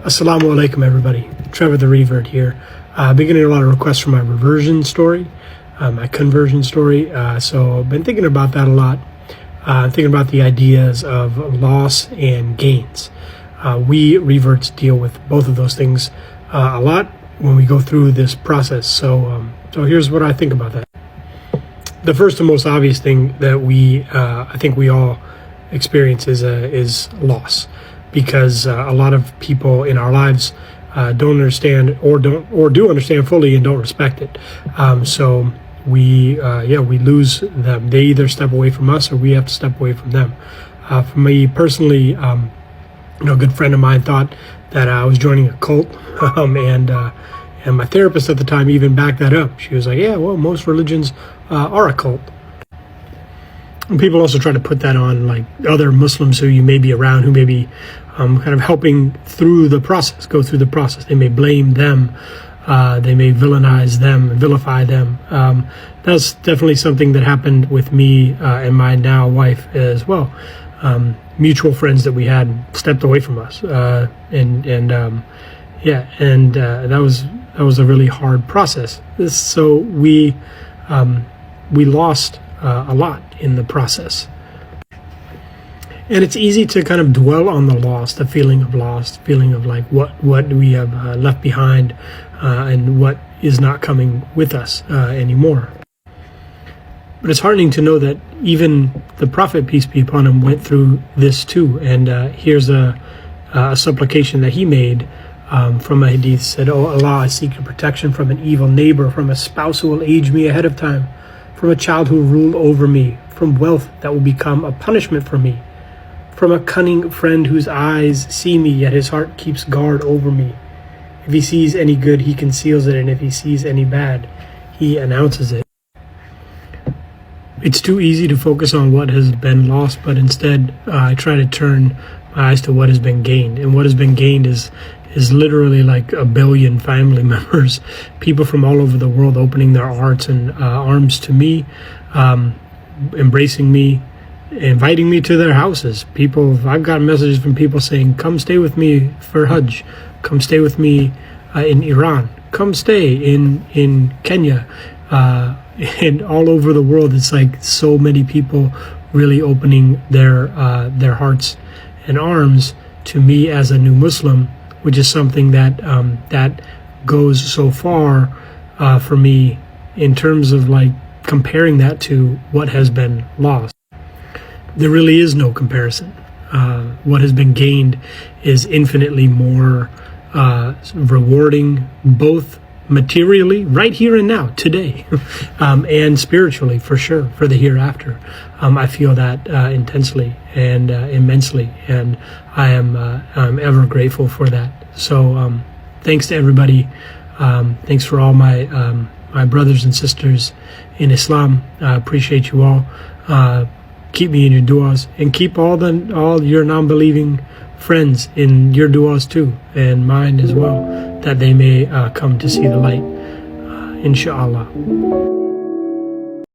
Assalamu alaikum, everybody. Trevor the Revert here. I've been getting a lot of requests for my reversion story, my conversion story. So I've been thinking about that a lot. Thinking about the ideas of loss and gains. We reverts deal with both of those things a lot when we go through this process. So here's what I think about that. The first and most obvious thing that I think we all experience is loss, because a lot of people in our lives don't understand or do understand fully and don't respect it. So we lose them. They either step away from us or we have to step away from them. For me personally, a good friend of mine thought that I was joining a cult, and my therapist at the time even backed that up. She was like, "Yeah, well, most religions are a cult." And people also try to put that on like other Muslims who you may be around, who may be kind of helping through the process, go through the process. They may blame them, they may villainize them, vilify them. That's definitely something that happened with me and my now wife as well. Mutual friends that we had stepped away from us, that was a really hard process. So we lost a lot in the process. And it's easy to kind of dwell on the loss, the feeling of loss, feeling of like what we have left behind and what is not coming with us anymore. But it's heartening to know that even the Prophet, peace be upon him, went through this too. And here's a supplication that he made from a hadith. Said, "Oh Allah, I seek your protection from an evil neighbor, from a spouse who will age me ahead of time, from a child who will rule over me, from wealth that will become a punishment for me, from a cunning friend whose eyes see me, yet his heart keeps guard over me. If he sees any good, he conceals it, and if he sees any bad, he announces it." It's too easy to focus on what has been lost, but instead I try to turn my eyes to what has been gained. And what has been gained is literally like 1 billion family members, people from all over the world opening their hearts and arms to me, embracing me, inviting me to their houses. I've gotten messages from people saying, "Come stay with me for Hajj, come stay with me in Iran, come stay in Kenya," and all over the world. It's like so many people really opening their hearts and arms to me as a new Muslim, which is something that goes so far for me in terms of like comparing that to what has been lost. There really is no comparison. What has been gained is infinitely more rewarding, both materially, right here and now, today, and spiritually, for sure, for the hereafter. I feel that intensely and immensely, and I'm ever grateful for that. So thanks to everybody. Thanks for all my brothers and sisters in Islam. I appreciate you all. Keep me in your du'as, and keep all your non-believing friends in your du'as too, and mine as well, that they may come to see the light, inshallah.